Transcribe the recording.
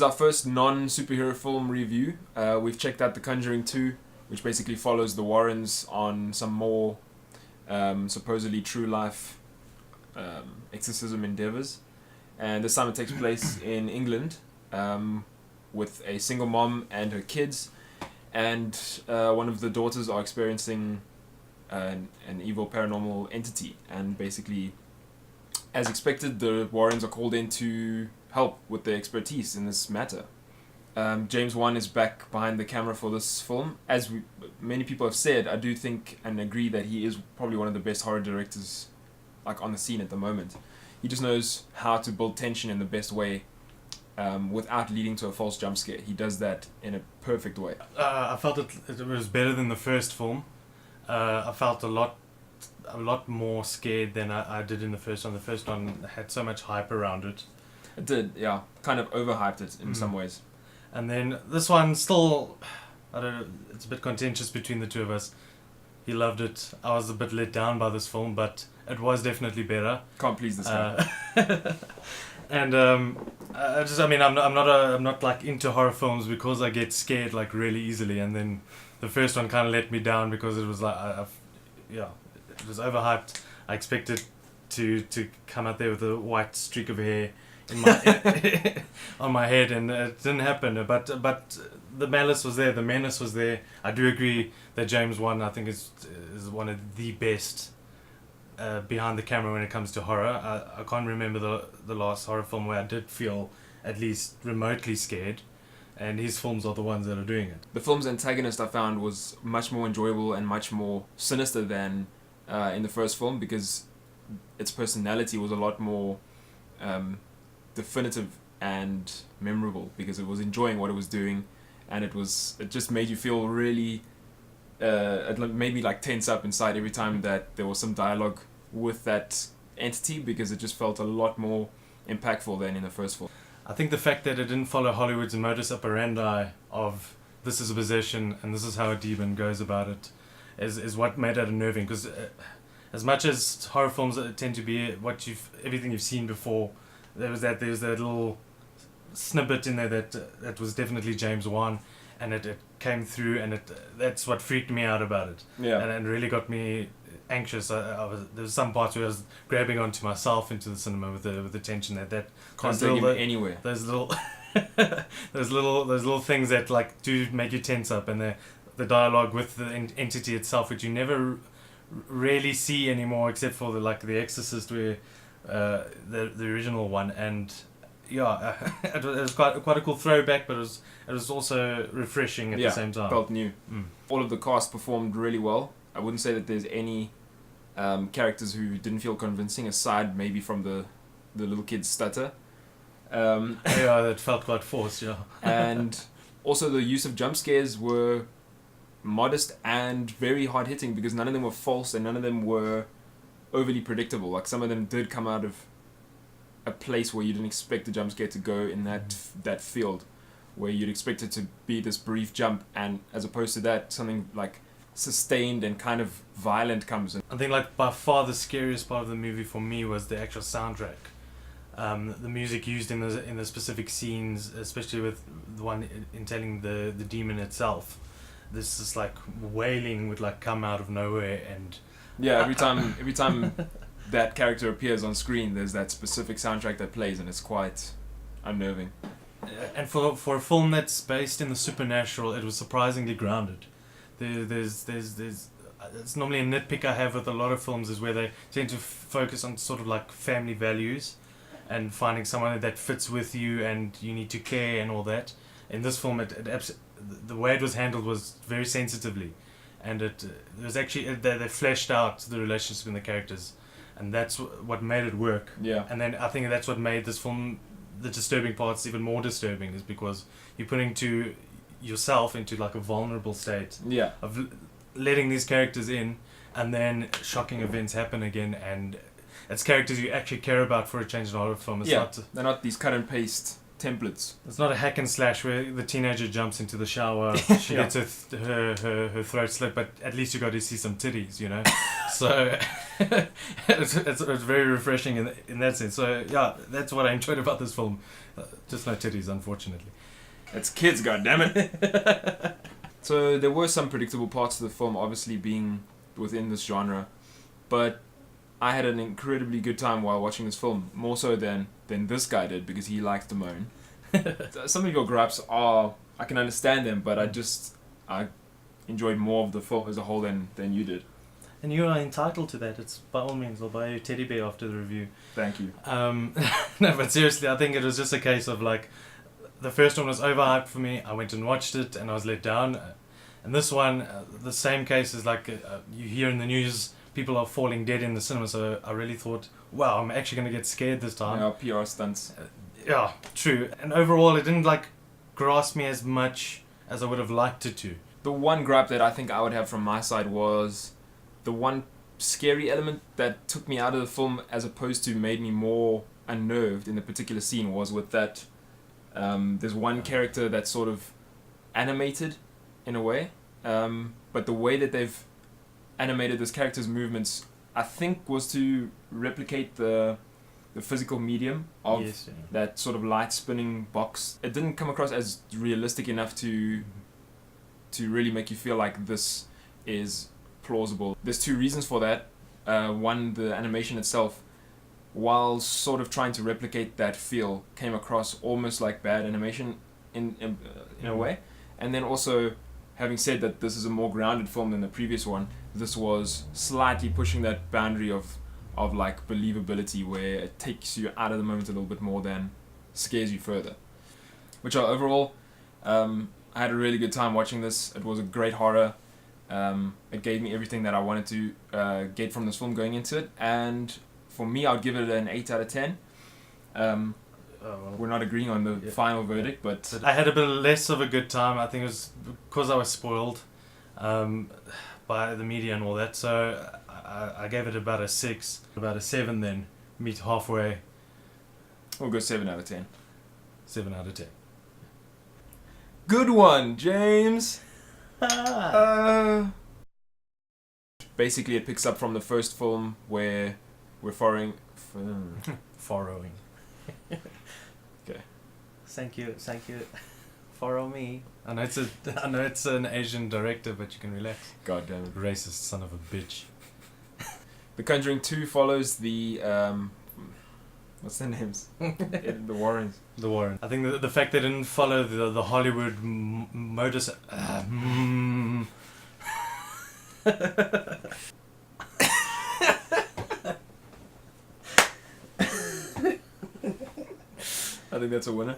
is our first non-superhero film review. We've checked out The Conjuring 2, which basically follows the Warrens on some more supposedly true life exorcism endeavors. And this time it takes place in England with a single mom and her kids. And one of the daughters are experiencing an evil paranormal entity. And basically, as expected, the Warrens are called in to help with their expertise in this matter. James Wan is back behind the camera for this film. As many people have said, I do think and agree that he is probably one of the best horror directors on the scene at the moment. He just knows how to build tension in the best way without leading to a false jump scare. He does that in a perfect way. I felt it was better than the first film. I felt a lot more scared than I did in the first one. The first one had so much hype around it. It did, yeah. Kind of overhyped it in some ways. And then this one still, I don't know, it's a bit contentious between the two of us. He loved it. I was a bit let down by this film, but it was definitely better. Can't please this guy. And I'm not like into horror films because I get scared like really easily. And then the first one kind of let me down because it was like, it was overhyped. I expected to come out there with a white streak of hair in my on my head, and it didn't happen. But the malice was there, the menace was there. I do agree that James Wan, I think, is one of the best behind the camera when it comes to horror. I can't remember the last horror film where I did feel at least remotely scared, and his films are the ones that are doing it. The film's antagonist, I found, was much more enjoyable and much more sinister than in the first film, because its personality was a lot more definitive and memorable, because it was enjoying what it was doing, and it just made you feel really it made me like tense up inside every time that there was some dialogue with that entity, because it just felt a lot more impactful than in the first film. I think the fact that it didn't follow Hollywood's modus operandi of this is a possession and this is how a demon goes about it is what made it unnerving, because as much as horror films tend to be everything you've seen before, there's that little snippet in there that was definitely James Wan, and it came through, and that's what freaked me out about it. Yeah. And it really got me anxious. There was some parts where I was grabbing onto myself into the cinema with the tension that can't take you anywhere. Those little those little things that like do make you tense up, and the dialogue with the entity itself, which you never really see anymore, except for the Exorcist, where the original one. And yeah, it was quite a cool throwback, but it was also refreshing at the same time. Felt new. All of the cast performed really well. I wouldn't say that there's any characters who didn't feel convincing, aside maybe from the little kid's stutter. That felt quite forced, yeah. And also the use of jump scares were modest and very hard hitting, because none of them were false and none of them were overly predictable. Like, some of them did come out of a place where you didn't expect the jump scare to go in that field, where you'd expect it to be this brief jump, and as opposed to that, something like sustained and kind of violent comes in. I think like by far the scariest part of the movie for me was the actual soundtrack. The music used in the specific scenes, especially with the one entailing the demon itself. This is like wailing would like come out of nowhere, and every time that character appears on screen, there's that specific soundtrack that plays, and it's quite unnerving. And for a film that's based in the supernatural, it was surprisingly grounded. There's it's normally a nitpick I have with a lot of films, is where they tend to focus on sort of like family values and finding someone that fits with you and you need to care and all that. In this film, the way it was handled was very sensitively, and it was actually they fleshed out the relationship in the characters, and that's what made it work. Yeah. And then I think that's what made this film, the disturbing parts, even more disturbing, is because you're putting yourself into like a vulnerable state of letting these characters in, and then shocking events happen again, and it's characters you actually care about for a change in horror film. They're not these cut and paste templates. It's not a hack and slash where the teenager jumps into the shower, she Yeah. gets her throat slit, but at least you got to see some titties, you know. So it's very refreshing in that sense. So yeah, that's what I enjoyed about this film. Just no titties, unfortunately. It's kids, goddammit. So there were some predictable parts of the film, obviously being within this genre, but I had an incredibly good time while watching this film, more so than this guy did, because he likes to moan. Some of your gripes are, I can understand them, but I enjoyed more of the film as a whole than you did. And you are entitled to that. It's by all means. I'll buy you a teddy bear after the review. Thank you. No, but seriously, I think it was just a case of like, the first one was overhyped for me. I went and watched it, and I was let down. And this one, the same case is like you hear in the news, people are falling dead in the cinema. So I really thought, wow, I'm actually going to get scared this time. Yeah, PR stunts. Yeah, true. And overall, it didn't like grasp me as much as I would have liked it to. The one gripe that I think I would have from my side was the one scary element that took me out of the film, as opposed to made me more unnerved in the particular scene, was with that there's one character that's sort of animated in a way, but the way that they've animated this character's movements, I think, was to replicate the physical medium of that sort of light spinning box. It didn't come across as realistic enough to really make you feel like this is plausible. There's two reasons for that. One, the animation itself, while sort of trying to replicate that feel, came across almost like bad animation in a way. And then also, having said that this is a more grounded film than the previous one, this was slightly pushing that boundary of like believability, where it takes you out of the moment a little bit more than scares you further. Which overall, I had a really good time watching this. It was a great horror. It gave me everything that I wanted to get from this film going into it, and for me, I would give it an 8 out of 10. We're not agreeing on the final verdict, but I had a bit less of a good time. I think it was because I was spoiled by the media and all that. So I gave it about a 6, about a 7 then. Meet halfway. we'll go 7 out of 10. 7 out of 10. Good one, James! Basically, it picks up from the first film where we're furrowing. Furrowing. Okay. Thank you. Furrow me. I know it's an Asian director, but you can relax. God damn it. Racist son of a bitch. The Conjuring 2 follows the what's their names? The Warrens. The Warren. I think the fact they didn't follow the Hollywood modus. I think that's a winner.